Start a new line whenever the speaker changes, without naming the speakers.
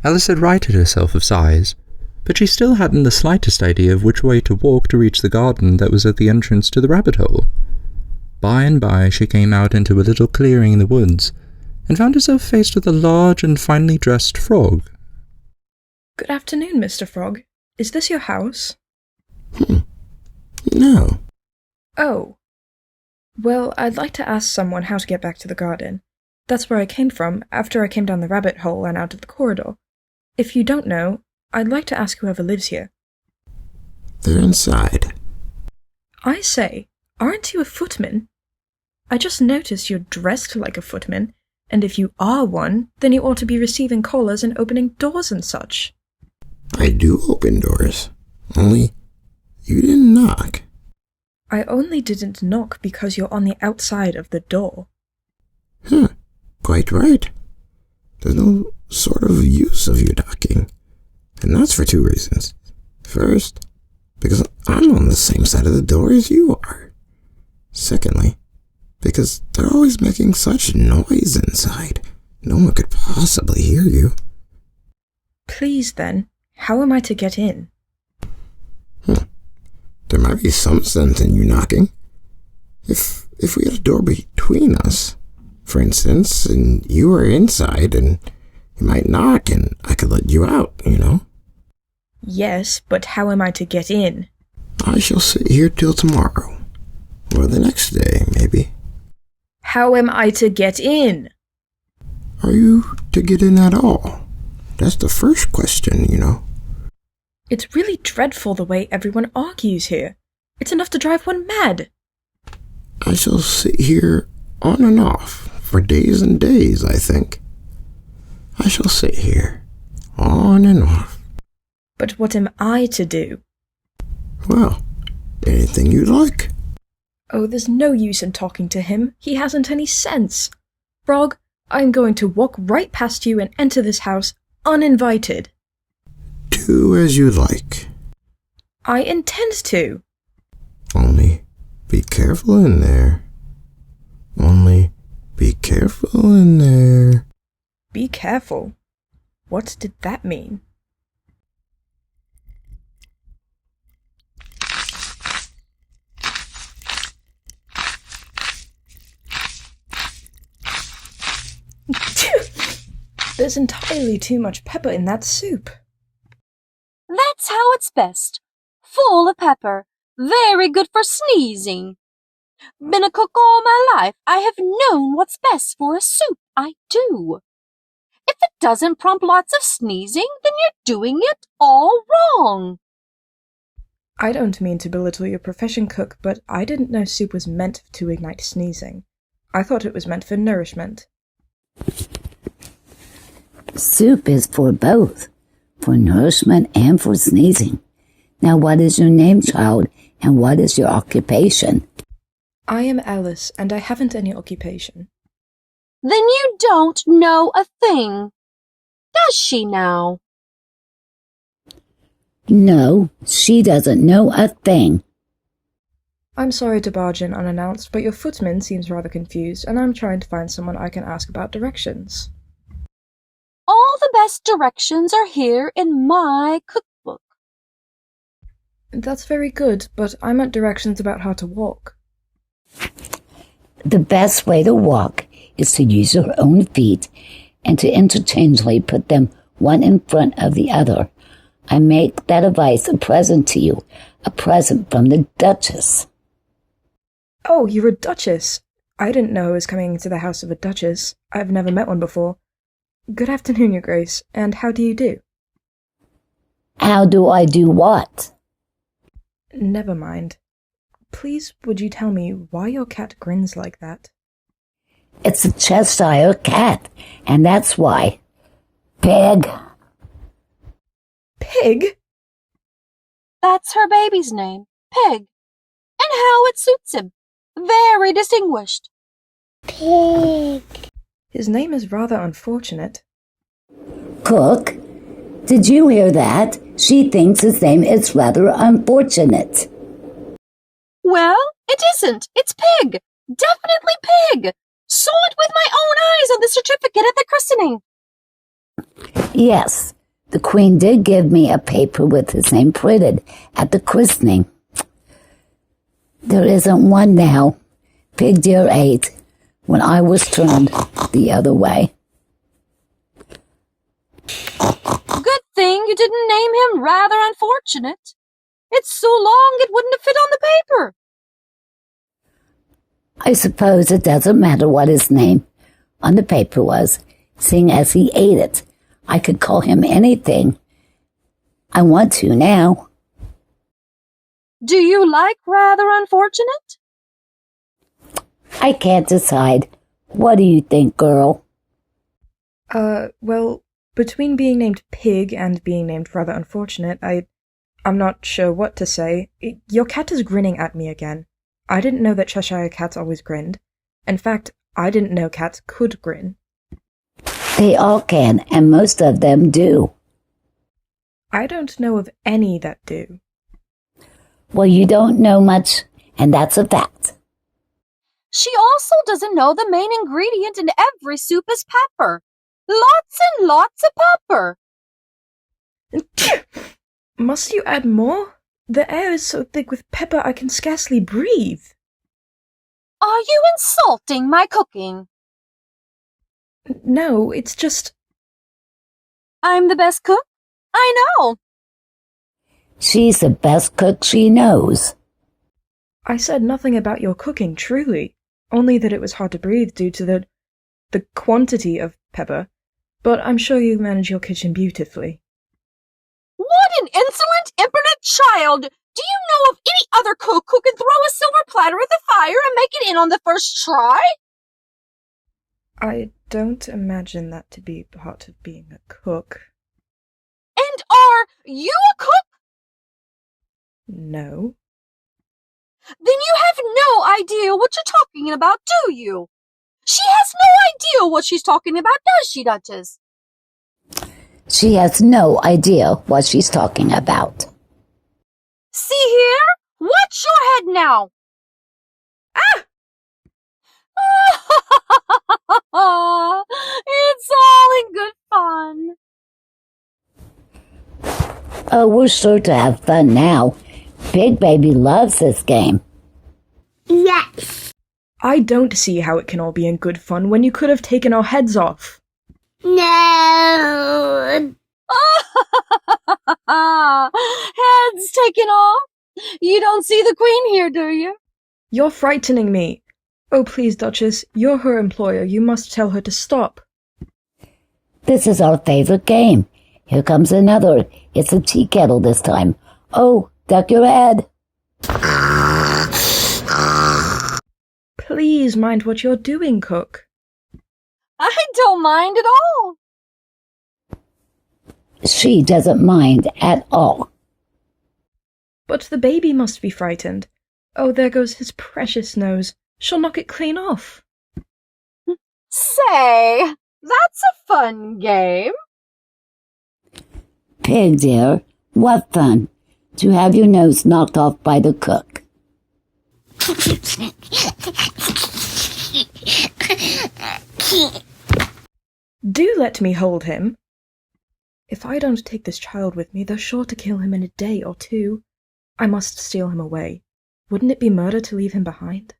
Alice had righted herself of size, but she still hadn't the slightest idea of which way to walk to reach the garden that was at the entrance to the rabbit hole. By and by she came out into a little clearing in the woods, and found herself faced with a large and finely dressed frog.
Good afternoon, Mr. Frog. Is this your house?
No.
Oh. Well, I'd like to ask someone how to get back to the garden. That's where I came from, after I came down the rabbit hole and out of the corridor. If you don't know, I'd like to ask whoever lives here.
They're inside.
I say, aren't you a footman? I just noticed you're dressed like a footman, and if you are one, then you ought to be receiving callers and opening doors and such.
I do open doors, only you didn't knock.
I only didn't knock because you're on the outside of the door.
Quite right. There's no sort of use of you knocking, and that's for 2 reasons. First, because I'm on the same side of the door as you are. Secondly, because they're always making such noise inside, no one could possibly hear you.
Please, then, how am I to get in?
There might be some sense in you knocking. If we had a door between us, for instance, and you were inside, and you might knock, and I could let you out, you know?
Yes, but how am I to get in?
I shall sit here till tomorrow. Or the next day, maybe.
How am I to get in?
Are you to get in at all? That's the first question, you know.
It's really dreadful the way everyone argues here. It's enough to drive one mad.
I shall sit here on and off for days and days, I think. I shall sit here on and off.
But what am I to do?
Well, anything you like.
Oh, there's no use in talking to him. He hasn't any sense. Frog, I'm going to walk right past you and enter this house uninvited.
Do as you like.
I intend to.
Only be careful in there. Only be careful in there.
Be careful. What did that mean? There's entirely too much pepper in that soup.
That's how it's best. Full of pepper. Very good for sneezing. Been a cook all my life. I have known what's best for a soup. I do. If it doesn't prompt lots of sneezing, then you're doing it all wrong.
I don't mean to belittle your profession, cook, but I didn't know soup was meant to ignite sneezing. I thought it was meant for nourishment.
Soup is for both, for nourishment and for sneezing. Now, what is your name, child, and what is your occupation?
I am Alice, and I haven't any occupation.
Then you don't know a thing. Does she now?
No, she doesn't know a thing.
I'm sorry to barge in unannounced, but your footman seems rather confused, and I'm trying to find someone I can ask about directions.
All the best directions are here in my cookbook.
That's very good, but I meant directions about how to walk.
The best way to walk is to use your own feet and to interchangeably put them one in front of the other. I make that advice a present to you, a present from the Duchess.
Oh, you're a Duchess. I didn't know I was coming into the house of a Duchess. I've never met one before. Good afternoon, Your Grace, and how do you do?
How do I do what?
Never mind. Please, would you tell me why your cat grins like that?
It's a Cheshire cat, and that's why. Pig.
Pig?
That's her baby's name, Pig. And how it suits him. Very distinguished.
Pig.
His name is rather unfortunate.
Cook, did you hear that? She thinks his name is rather unfortunate.
Well, it isn't. It's Pig. Definitely Pig. Saw it with my own eyes on the certificate at the christening.
Yes, The Queen did give me a paper with his name printed at the christening. There isn't one now. Pig Dear ate when I was turned the other way.
Good thing you didn't name him Rather Unfortunate. It's so long it wouldn't have fit on the paper.
I suppose it doesn't matter what his name on the paper was, seeing as he ate it. I could call him anything I want to now.
Do you like Rather Unfortunate?
I can't decide. What do you think, girl?
Well, between being named Pig and being named Rather Unfortunate, I'm not sure what to say. Your cat is grinning at me again. I didn't know that Cheshire cats always grinned. In fact, I didn't know cats could grin.
They all can, and most of them do.
I don't know of any that do.
Well, you don't know much, and that's a fact.
She also doesn't know the main ingredient in every soup is pepper. Lots and lots of pepper.
Must you add more? The air is so thick with pepper I can scarcely breathe.
Are you insulting my cooking?
No, it's just...
I'm the best cook? I know.
She's the best cook she knows.
I said nothing about your cooking, truly. Only that it was hard to breathe due to the quantity of pepper. But I'm sure you manage your kitchen beautifully.
What an insolent, impertinent child! Do you know of any other cook who can throw a silver platter at the fire and make it in on the first try?
I don't imagine that to be part of being a cook.
And are you a cook?
No.
Then you have no idea what you're talking about, do you? She has no idea what she's talking about, does she, Duchess?
She has no idea what she's talking about.
See here? Watch your head now. Ah! It's all in good fun.
Oh, we're sure to have fun now. Big Baby loves this game.
Yes.
I don't see how it can all be in good fun when you could have taken our heads off.
No.
Heads taken off? You don't see the Queen here, do you?
You're frightening me. Oh, please, Duchess, you're her employer. You must tell her to stop.
This is our favorite game. Here comes another. It's a tea kettle this time. Oh, duck your head.
Please mind what you're doing, cook.
I don't mind at all.
She doesn't mind at all.
But the baby must be frightened. Oh, there goes his precious nose. She'll knock it clean off.
Say, that's a fun game.
Pig dear, what fun to have your nose knocked off by the cook.
Do let me hold him. If I don't take this child with me, they're sure to kill him in a day or two. I must steal him away. Wouldn't it be murder to leave him behind?